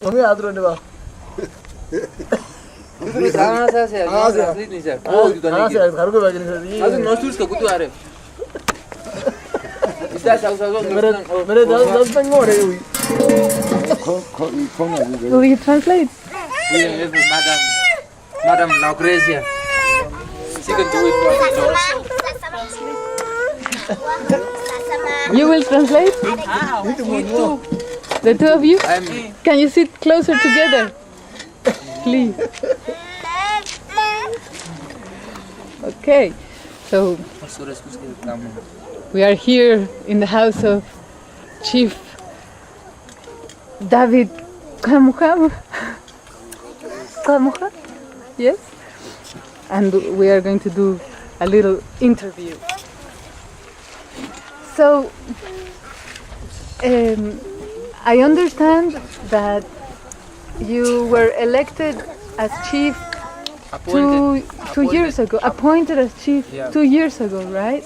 Mami adro ne ba. Kudu sana sa se. Asli ni sa. Oh gitu Ah, ni. se घर को bag नहीं Asu nosturs ka kudu are. Ista sa sa मेरे 10 तंग हो रहे हुई. Will you translate? Madam Lucrezia. She can do it for the job. You will translate? The two of you? Can you sit closer together? Please. Okay, so we are here in the house of Chief David Kamuka. Kamuka? Yes? And we are going to do a little interview. So, I understand that you were elected as chief two years ago, appointed as chief 2 years ago, right?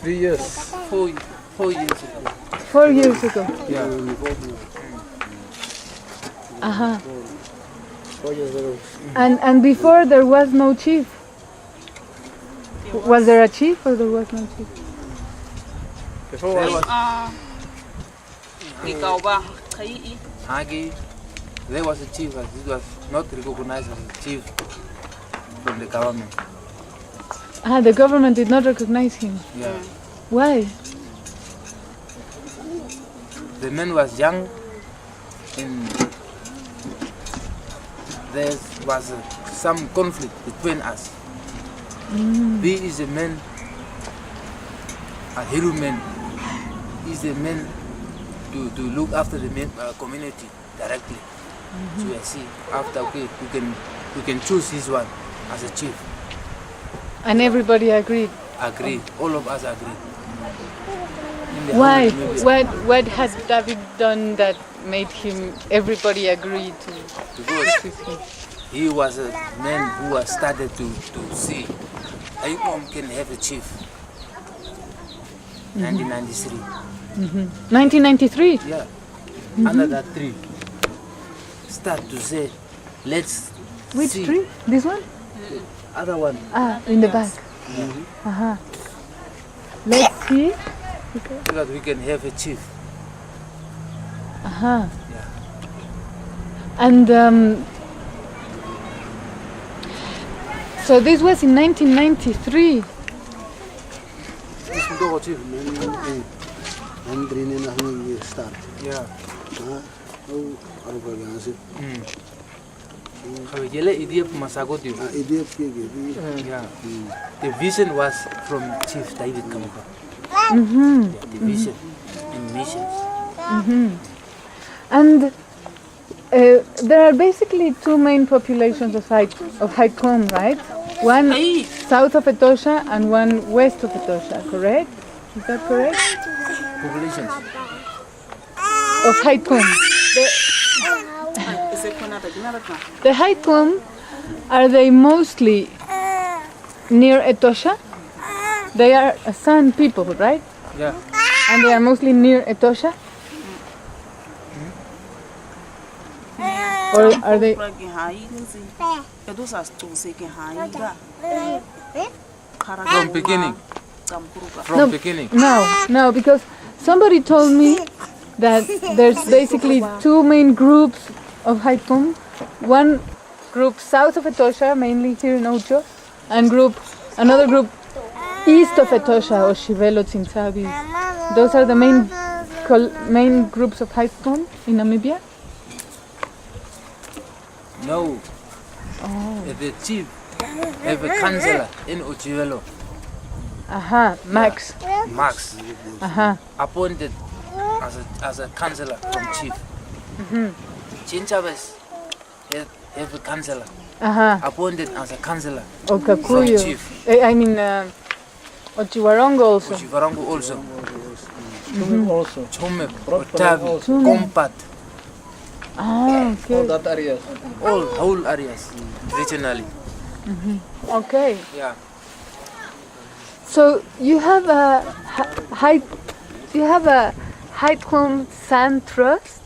3 years. 4 years ago. 4 years ago. Yeah. Uh-huh. And before there was no chief. Was there a chief or there was no chief? Before there was a chief, but it was not recognized as a chief from the government. The government did not recognize him. Yeah. Why? The man was young and there was some conflict between us. He is a man, a hero man. He is a man to look after the community directly. So I see after we can choose this one as a chief. And everybody agreed. Agree. All of us agree. Why? What has David done that made him everybody agree to Because choose him? he was a man who has started to see Ayukom can have a chief. 1993. 1993? Yeah. Under that tree. Start to say, let's Which see. tree? This one? Other one. In the back. Let's see. So that we can have a chief. Yeah. And so this was in 1993. This will go chief. Yeah. Yeah. The vision was from Chief David Kamuka. The vision and missions. And there are basically two main populations of Haikom, right? One south of Etosha and one west of Etosha, correct? Is that correct? Populations. Of Haikom. The Haikom, are they mostly near Etosha? They are San people, right? Yeah. And they are mostly near Etosha? Or are they? From beginning. From beginning. No, because somebody told me that there's basically two main groups of Haikom. One group south of Etosha, mainly here in Ocho, and another group east of Etosha, Oshivelo, Tsinsabi. Those are the main groups of Haikom in Namibia? No. The chief have a councillor in Ochivelo. Max. Max. Appointed as a councillor from chief. Chinchabes have a councillor. Appointed as a councillor from Okakuyo. chief. Ochiwarongo also. Ochivarango also. Also. Chome, Otavi, Kompat. Okay. All that areas. All whole areas regionally. Okay. Yeah. So you have a Haitkum Sand Trust.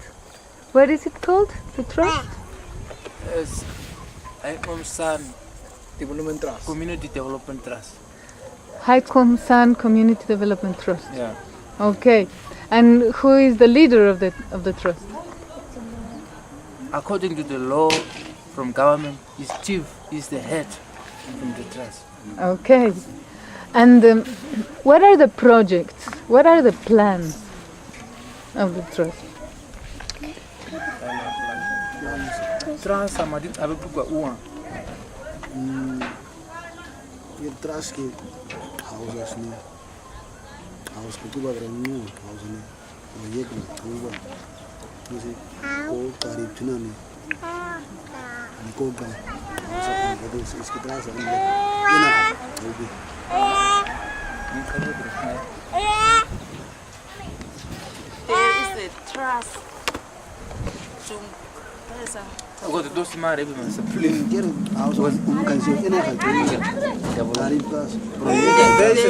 What is it called? The trust? Yes. Haitkum San Development Trust. Community Development Trust. Haitkum Sand Community Development Trust. Yeah. Okay. And who is the leader of the trust? According to the law from government, is chief is the head from the trust. Okay. And what are the projects? What are the plans of the trust? Trust amadik abekugwa uwa. ये त्रास के house ने house को कुबा करने house ने और ये कुबा जैसे को तारीफ चुना ने निको का हाउस को इसकी त्रास है ये ना वो भी There is a trust. Ago the dos mare bi man sapli. ये हाउस उनका से ये ना तारीफ का There is a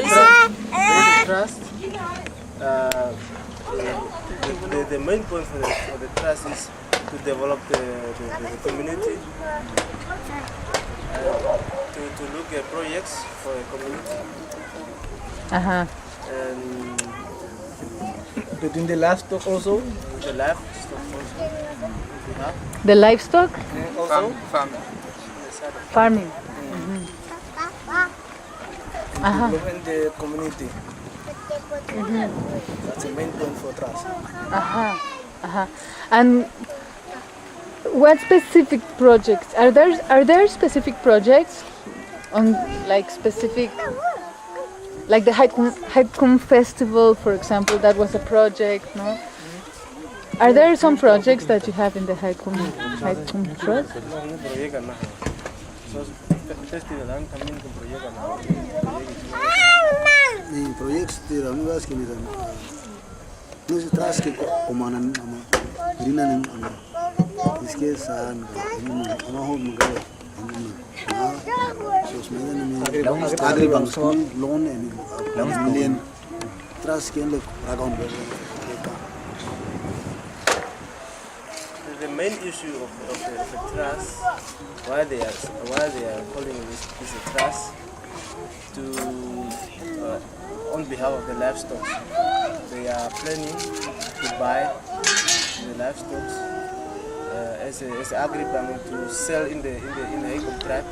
trust. The main point for the trust is to develop the community, to look at projects for the community, Uh-huh. and Between the livestock also. the livestock also. The livestock Also. Farming. farming. Uh-huh. Developing the community. That's the main point for trust. Uh-huh. Uh-huh. And what specific projects are there specific projects on like specific like the Haitkum festival, for example, that was a project, no? Are there some projects that you have in the Haitkum Trust? So festival ang kami ng proyekto na. नहीं projects ते रनिवास के निरन no से त्रास के कोमानन अमा रिनानन अमा इसके सान अमा हो मगर सो स्मेदन में आगरी बंग्स लोन एंड मिलियन त्रास के लोग रागाउन The main issue of the trust, why they are calling this a trust, to on behalf of the livestock, they are planning to buy the livestock as an agribank to sell in the Haitkum tribe,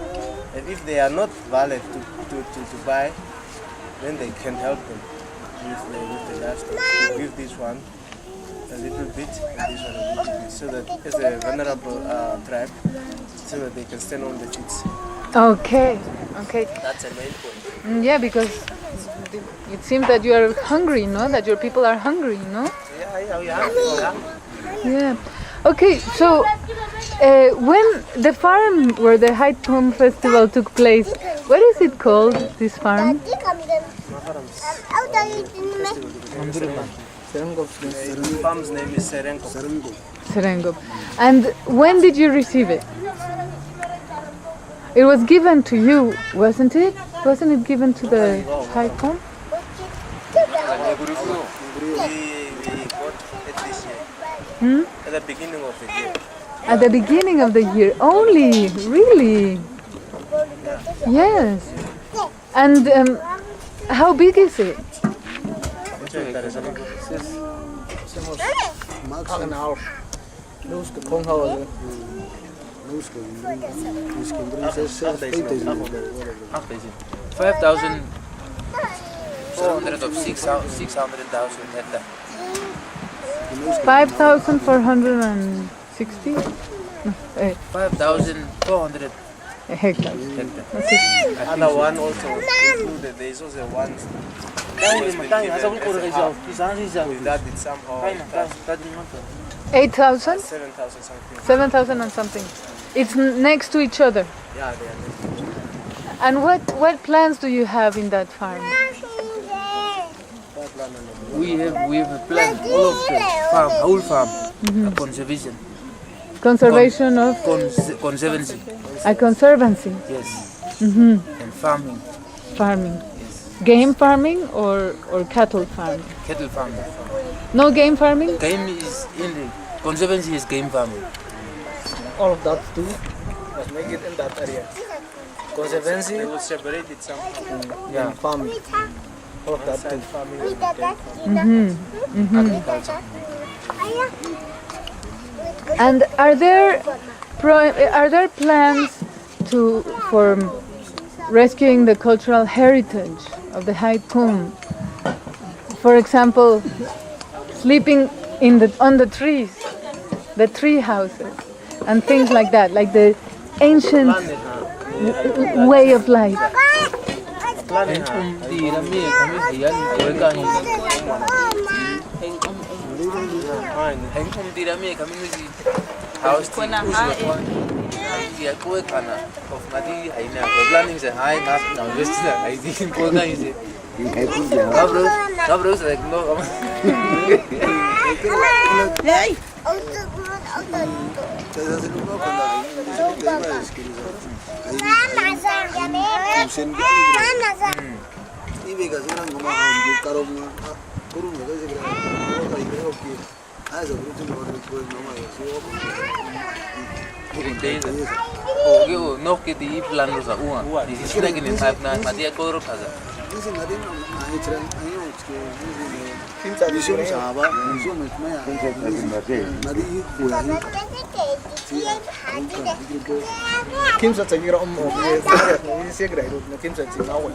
and if they are not valid to buy, then they can help them with the livestock. To give this one a little bit and this one a little bit, so that as a vulnerable tribe, so that they can stand on the feet. Okay. Okay. That's the main point. Yeah, because it seems that you are hungry, no? That your people are hungry, no? Yeah. Yeah. Okay, so when the farm where the Haitkum festival took place, what is it called, this farm? The farm's name is Serenko. Serengop. And when did you receive it? It was given to you, wasn't it? Wasn't it given to the Haitkum? We got it this year. At the beginning of the year. At the beginning of the year only, really? Yes. And how big is it? Half an hour. Those the Kong House. After 5,400 of 600,000 hectare. 5,460 no, 5,400 hectares. hectare. Other one also included. There is also one. With that, it's somehow 8,000? 7,000 something. 7,000 and something. It's next to each other. Yeah, they are next. And what plans do you have in that farm? We have a plan, all of the farm, whole farm, conservation, Conservation of conservancy, a conservancy, yes, and farming. farming. Yes. game farming or cattle farming? Cattle farming. No game farming? Game is in the conservancy is game farming. All of that too. Let's make it in that area. Conservancy They will separate it somehow. and farming. All of that too. Side farming and then farming. Agriculture. And are there plans for rescuing the cultural heritage of the Haikum? For example, sleeping on the trees, the tree houses, and things like that, like the ancient way of life. Planning Di rami kami hiyan mereka ni. Heng di rami kami ni house di usual. Dia kue kana of mati haina. Planning se hai nas na west na hai di kue na ise. Kabro se no. Saya sih lupa kalau ini tema skill ini bekas orang ngomong di karungnya kurung bekas sih kalau kali oke ada sebelum orang itu ngomong ya sih Okay, no que di plan los agua. Di sisi lagi ni type na mati aku ro kaza. ini sih nanti ayo cerita ayo Kimsa di Museum sini. sahabat, museum itu mah ya. Nanti kuliahnya Kimsa tsagira ummo. Ini sih kira itu. Kimsa sih awal.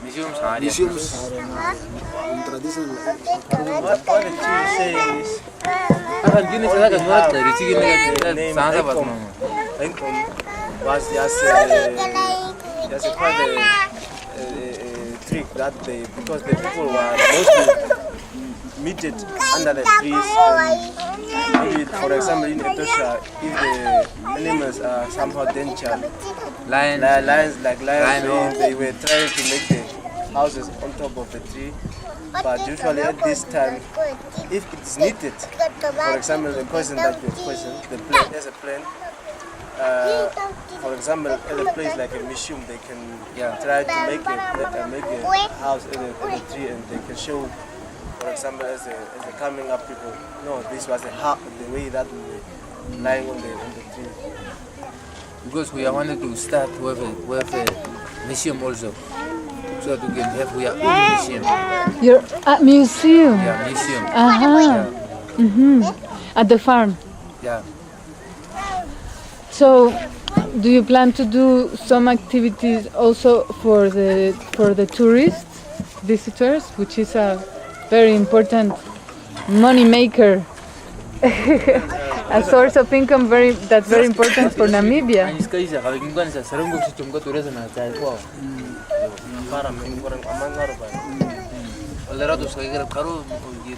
Museum sahari. museum tradisional. what the tree says Akan gini saya kan muat dari sini name kan sangat pas Haikom. mama. Haikom was just a quite a trick that because the people were mostly meted under the trees. Maybe, for example, in Ethiopia, if the animals are somehow dangerous, Lion. lions, Lion. they were trying to make the houses on top of the tree. But usually at this time, if it's needed, for example, the poison that you poison, the plant as a plant, for example, at a place like a museum, they can try to make a house in a tree, and they can show, for example, as a coming up people, no, this was the way that we were lying on the tree. Because we are wanted to start with a museum also. So that we can have our own museum. Your museum. Yeah, museum. At the farm. Yeah. So, do you plan to do some activities also for the tourists, visitors, which is a very important money maker, a source of income that's very important for Namibia. Ani sekali saya kalau ingin saya serung kok sistem kau turis na saya kau. Para mí, orang aman ngaruh banget. Oleh ratus sekali kerap karo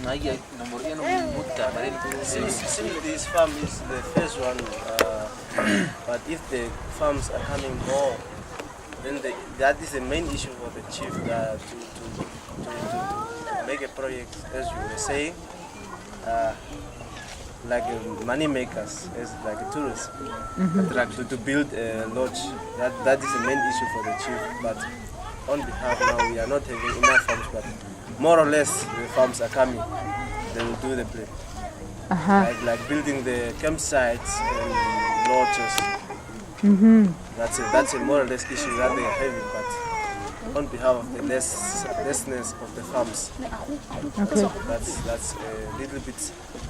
naik nomor yang muda dari Since this farm is the first one, but if the farms are coming more, then that is the main issue for the chief to make a project, as you were saying, like money makers, as like a tourist, to build a lodge. That is the main issue for the chief. But on behalf now, we are not having enough farms, but more or less the farms are coming. They will do the play. Like building the campsites and lodges. That's a more or less issue that they are having, but on behalf of the lessness of the farms. Okay. That's a little bit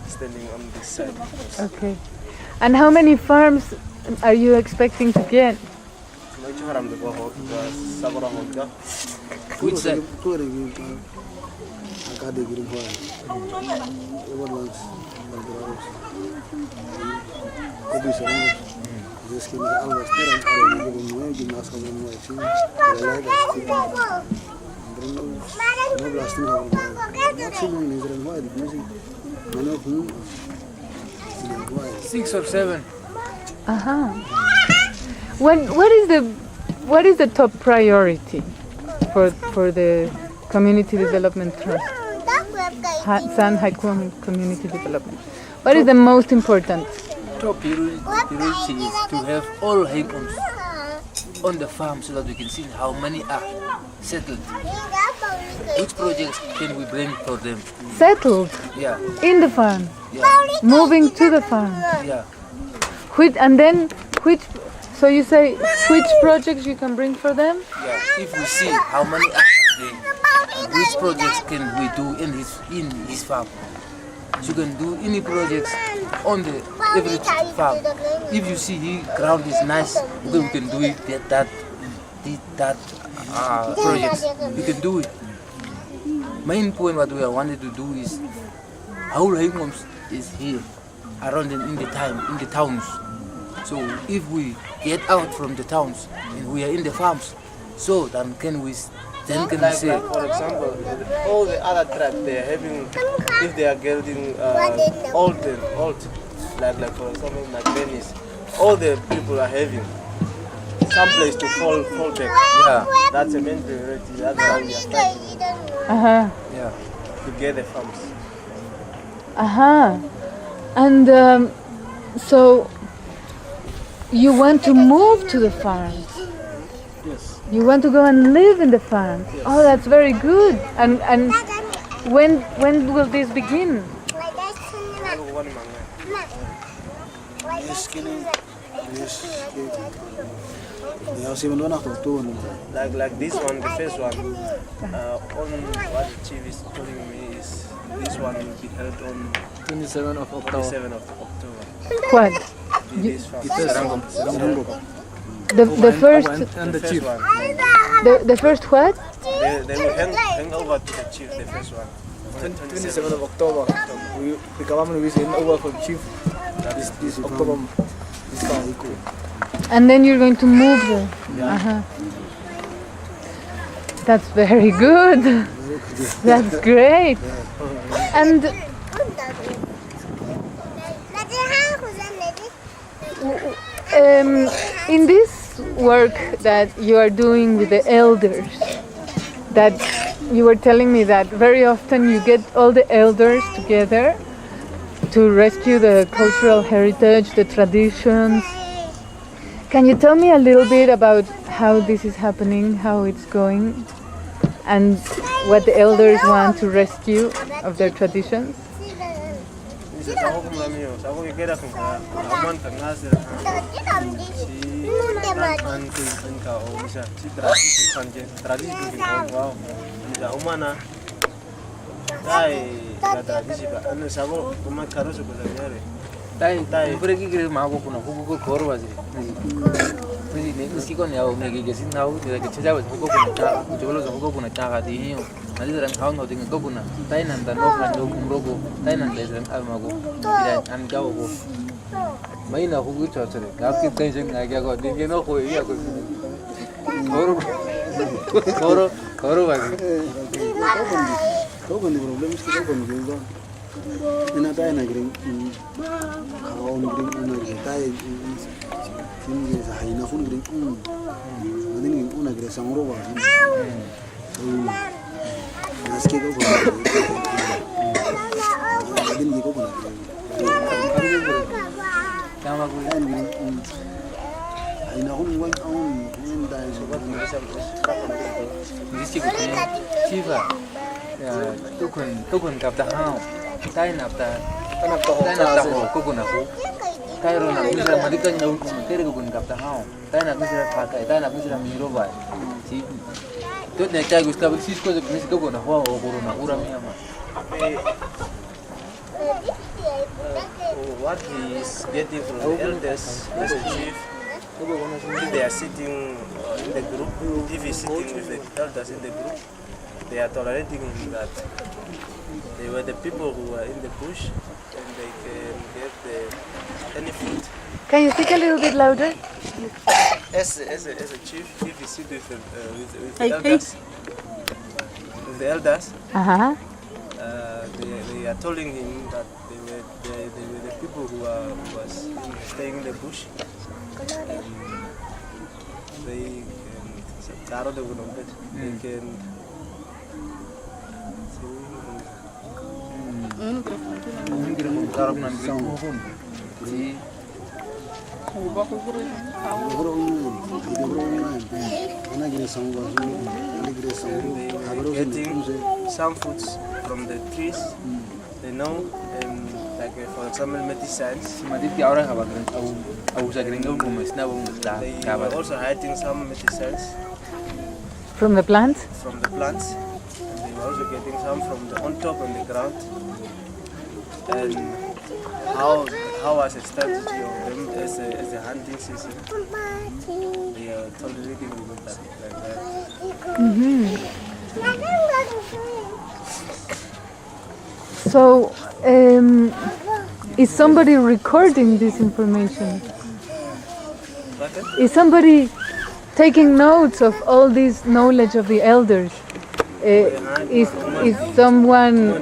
standing on this side. Okay. And how many farms are you expecting to get? Which side? Tuh ada gitu. Ada gitu buat. Overlands, Balderas. Kau bisa ni. Jadi kita alwas terang ada ni juga ni gimnas kami ni macam. Lelai dah. Berapa 15 tahun. Maximum ni jalan buat di sini. Mana pun. 6 or 7. What is the top priority for the Community Development Trust? San Haikum Community Development. What is the most important? Top priority is to have all Haikums on the farm so that we can see how many are. settled. Which projects can we bring for them? Settled Yeah, in the farm, yeah, moving to the farm. yeah. Which? So you say which projects you can bring for them? Yeah, if we see how many which projects can we do in his farm. So you can do any projects on the every farm. If you see his ground is nice, okay, we can do it that projects. We can do it. Main point what we are wanted to do is our homes is here around in the towns. So if we get out from the towns and we are in the farms, so then can we say, Like, for example, all the other tribes, they are having, if they are getting old, like for example, like Venice, all the people are having some place to fall back. yeah, That's a main priority. That's how we are fighting yeah. to get the farms. And so you want to move to the farm. Yes. You want to go and live in the farm. Oh, that's very good. And when will this begin? Yes, kini. Yes. Ya, si mana aku tu mana. Like this one, the first one, on what the chief is telling me is this one will be held on 27th of October. 27th of October. What? This farm. The first And the The chief. first one. the first what? They will hang over to the chief, the first one. 27th of October. The government will hand over for chief. This October. This time. And then you're going to move there. That's very good. That's great. And in this work that you are doing with the elders, that you were telling me that very often you get all the elders together to rescue the cultural heritage, the traditions. Can you tell me a little bit about how this is happening, how it's going, and what the elders want to rescue of their traditions? Tai pergi ke mabuk pun aku buku korban sih. Jadi ni meski kau ni awak ni kesin tahu tidak kecil buku pun tak, jual buku pun tak ada ini. Nanti orang tahu nanti kau pun tai nanti nok nanti kumrogo, tai nanti orang almago, tidak anjau ko. Main aku gitu saja. Aku kita yang lagi aku di sini aku iya aku. Koro lagi. Kau kan di problem itu kau kan juga. Ina tayo na green, kau na green una green tayo, sini sa haina kun green nanti ni una green sangro ba sini. Meski kau pun, green di kau pun. Sama aku Kan green, haina kun wan kun tayo sobat ni sa mesti kau ni siapa? Ya, tukun kapta hao. Tai napta ko kuna ko tai ro na misra malika nyau tere ko kun kapta hao tai na misra pakai tai na misra miro bai si to ne ta gusta sis ko mis ko kuna ho o corona ura mi ama what he is getting from the elders as a chief, if they are sitting in the group, if he's sitting with the elders in the group, they are tolerating him that they were the people who were in the bush and they can get any food. Can you speak a little bit louder? As a chief, if he sit with the elders, they are telling him that they were the people who was staying in the bush. They can Getting some foods from the trees, they know, like for example medicines. They are also hiding some medicines From the plants? from the plants. And they are also getting some from the on top on the ground. And how as a strategy of them as a hunting season, they are tolerating with that like that. So, is somebody recording this information? Is somebody taking notes of all this knowledge of the elders? Is someone...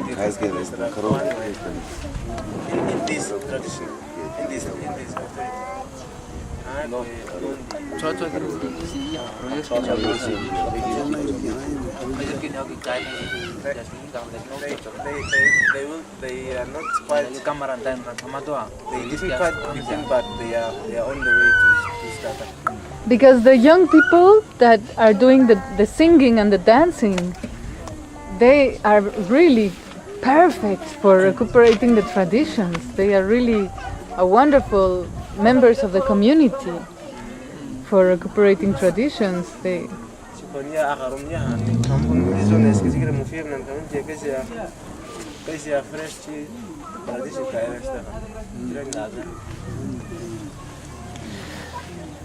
In this tradition, in this they are not quite, they didn't quite begin, but they are on the way to start up. Because the young people that are doing the singing and the dancing, they are really perfect for recuperating the traditions. They are really a wonderful members of the community for recuperating traditions. They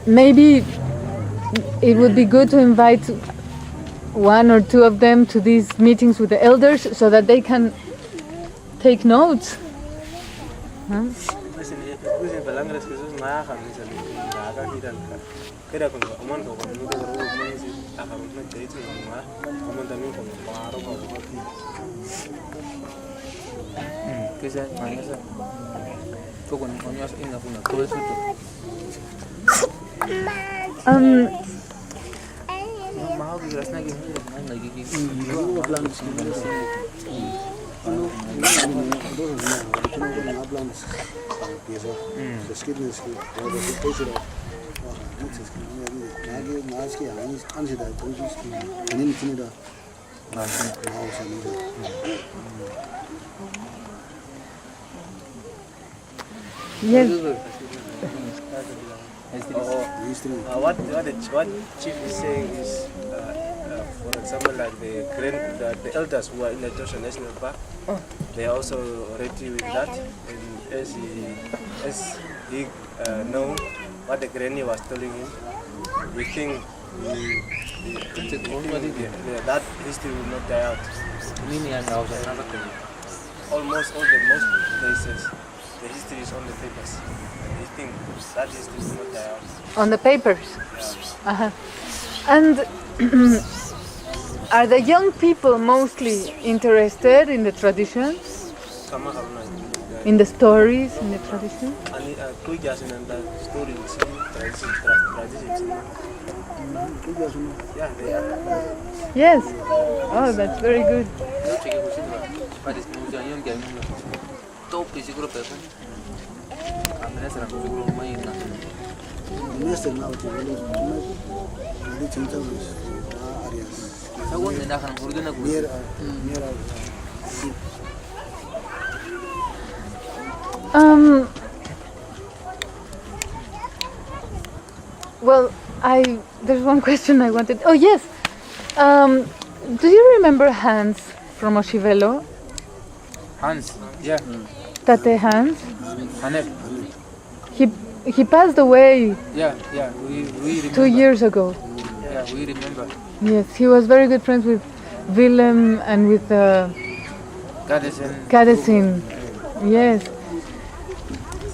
maybe it would be good to invite one or two of them to these meetings with the elders so that they can take notes. Huh? Yes. What chief is saying is, for example, like the elders who are in the Etosha National Park, they are also ready with that. And as he know what the granny was telling him, we think that history will not die out. Almost all the most places, the history is on the papers. And we think that history will not die out. On the papers. Uh-huh. And are the young people mostly interested in the traditions, in the stories, in the tradition? Yeah, they are. Yes. Oh, that's very good. Well, there's one question I wanted. Oh yes, do you remember Hans from Oshivelo? Hans, yeah. Tate Hans. Hanef. He passed away. Yeah, we remember. 2 years ago. Yeah, we remember. Yes, he was very good friends with Willem and with Kadessin. Yes.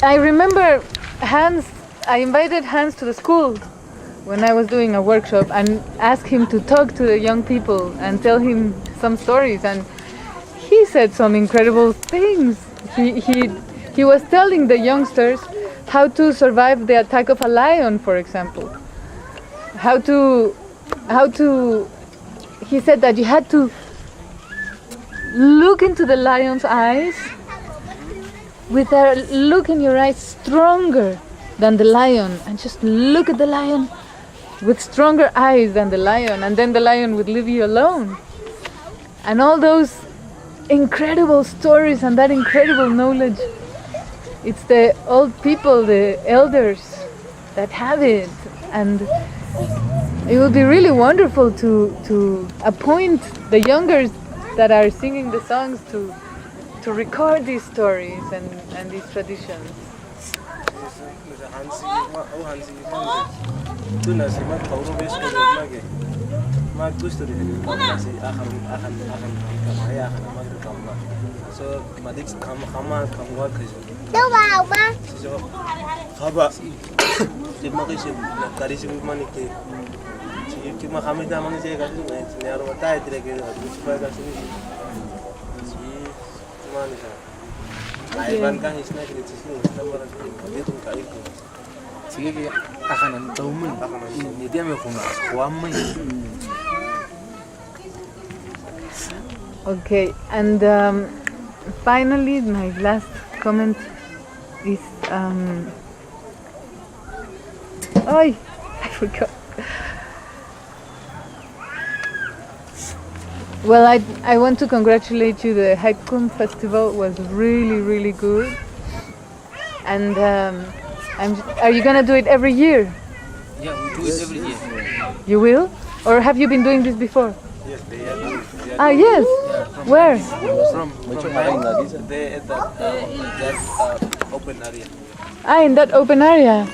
I remember Hans, I invited Hans to the school when I was doing a workshop and asked him to talk to the young people and tell him some stories, and he said some incredible things. He was telling the youngsters how to survive the attack of a lion, for example. He said that you had to look into the lion's eyes with a look in your eyes stronger than the lion, and just look at the lion with stronger eyes than the lion, and then the lion would leave you alone. And all those incredible stories and that incredible knowledge, it's the old people, the elders that have it. And it would be really wonderful to appoint the younger that are singing the songs to record these stories and these traditions. Okay, and finally, my last comment is I forgot. Well, I want to congratulate you. The Haikum Festival was really good. And are you gonna do it every year? Yeah, we do it every year. You will? Or have you been doing this before? Yes, they are doing. Ah, yes. Where? From there at that open area. Ah, in that open area.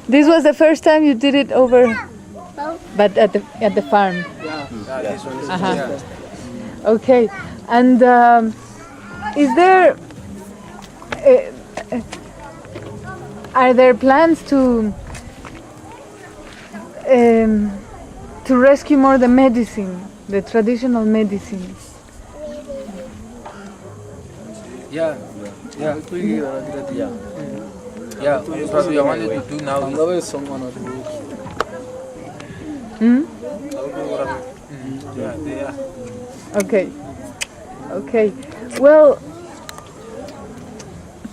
This was the first time you did it over, but at the farm. This one is Uh-huh. Okay, and is there? Are there plans to rescue more the medicine, the traditional medicine? Yeah. What we wanted to do now is yeah, they are. Okay. Well,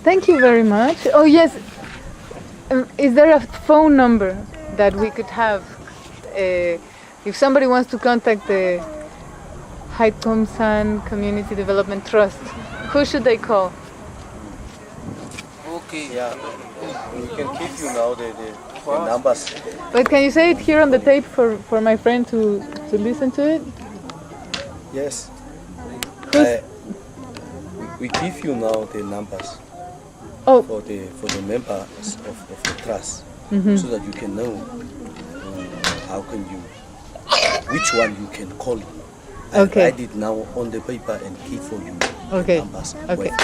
thank you very much. Oh yes, is there a phone number that we could have if somebody wants to contact the Haikom San Community Development Trust? Who should they call? okay. Yeah, we can give you now the numbers. But can you say it here on the tape for my friend to listen to it? Yes. Who's- We give you now the numbers Oh, for the members of the trust, so that you can know how can you, which one you can call. I Okay. write it now on the paper and give for you Okay. the numbers Okay. with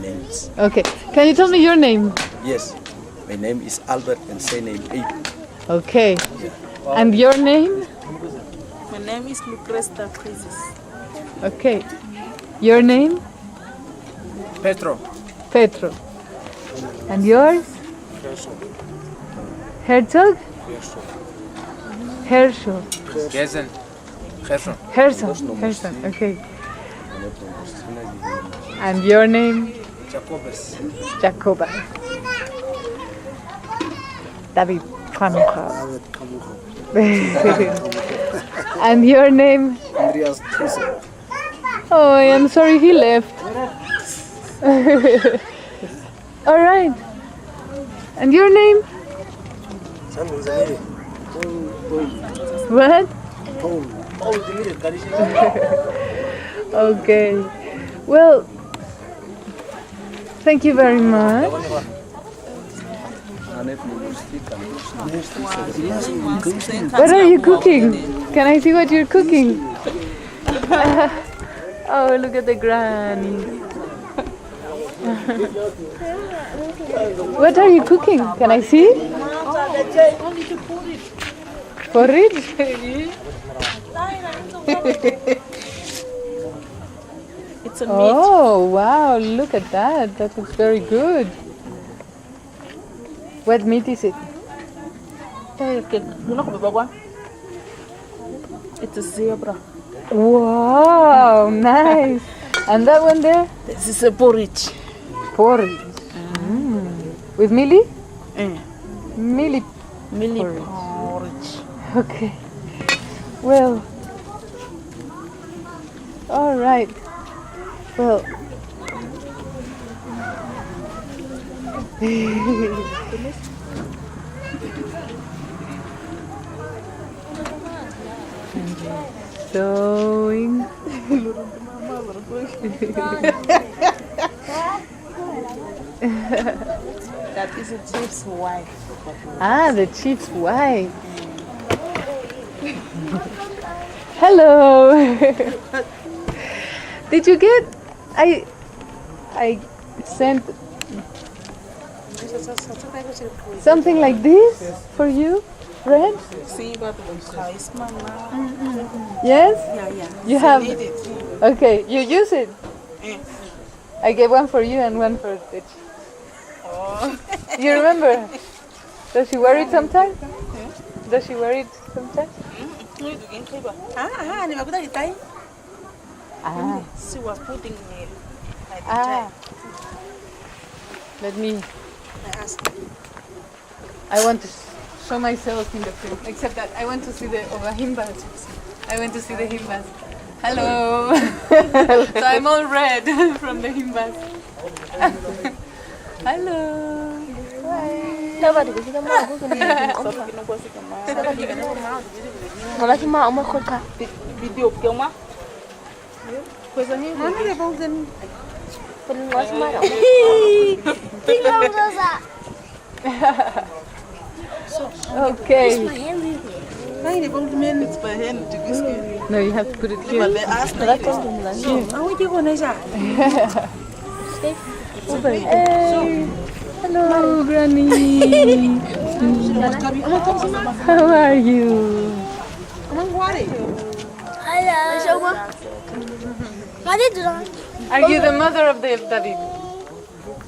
names. okay. Can you tell me your name? Yes, my name is Albert and surname Abe. Okay. And your name? My name is Lucresta Crisis. Okay. Your name? Petro. Petro. And yours? Herzog? Herschel. Gerson. Herson. Okay. And your name? Jacobus. Jacoba. David Kamucha. David Kamucha. And your name? Andreas Thyssen. Oh, I am sorry he left. All right. And your name? What? Okay. Well, thank you very much. What are you cooking? Can I see what you're cooking? Oh, look at the granny. What are you cooking? Can I see? Porridge? It's a meat. Oh, wow, look at that. That looks very good. What meat is it? It's a zebra. Wow, nice. And that one there? This is a porridge. Porridge. With Millie? Milli. Milli Porridge. porridge. Okay. Well. All right. Well. Sewing. That is a chief's wife. Ah, the chief's wife. Hello. Did you get? I sent something like this for you, Red. See, but it's man now. Yes. Yeah. You have. Need it. Okay, you use it. I gave one for you and one for the. Oh. You remember? Does she wear it sometimes? Does she wear it sometimes? Ah. She was putting it. Ah. Let me. I asked. I want to show myself in the film. Except that I want to see the himbas. I want to see the himbas. Hello. So I'm all red from the himbas. Hello. Video kêu má. Okay. It's by hand to this kid. No, you have to put it here. But they asked me. Hey. Hello, Granny. How are you? Are you the mother of the David?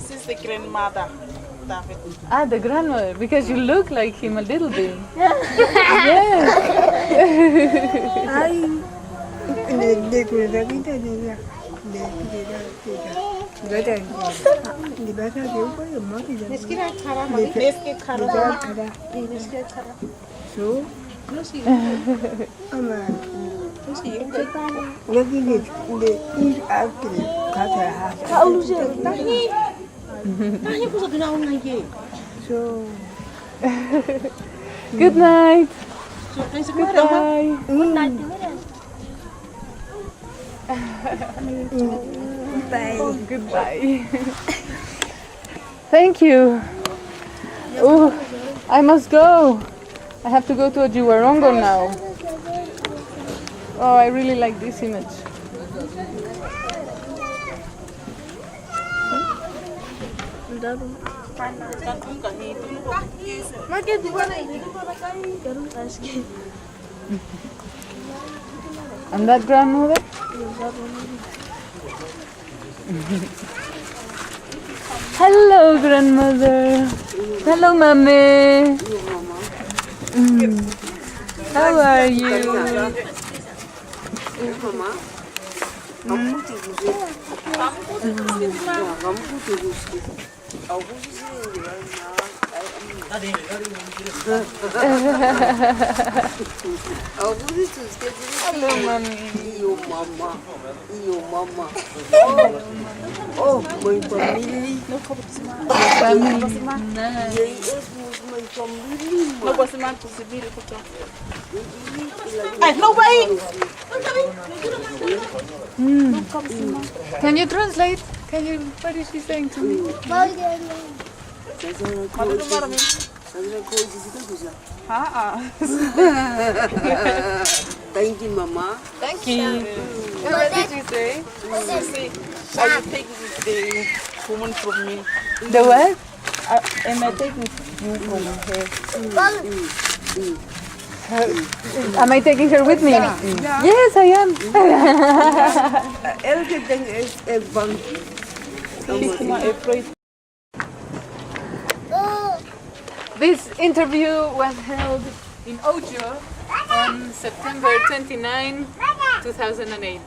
She's the grandmother, David. Ah, the grandmother, because you look like him a little bit. Yes. Good night. Goodbye. Goodbye. Thank you. Oh, I must go. I have to go to a Juwarongo now. Oh, I really like this image. And that grandmother? Hello, grandmother. Hello, mommy. How are you? Hello, mommy. Oh, my family. Can you translate? What is she saying to me? Thank you, Mama. Thank you. What did you say? Are you taking the woman from me? The what? Am I taking you from her? Am I taking her with me? Yes, I am. Everything is fun. She's not afraid. This interview was held in Ojo on September 29, 2008.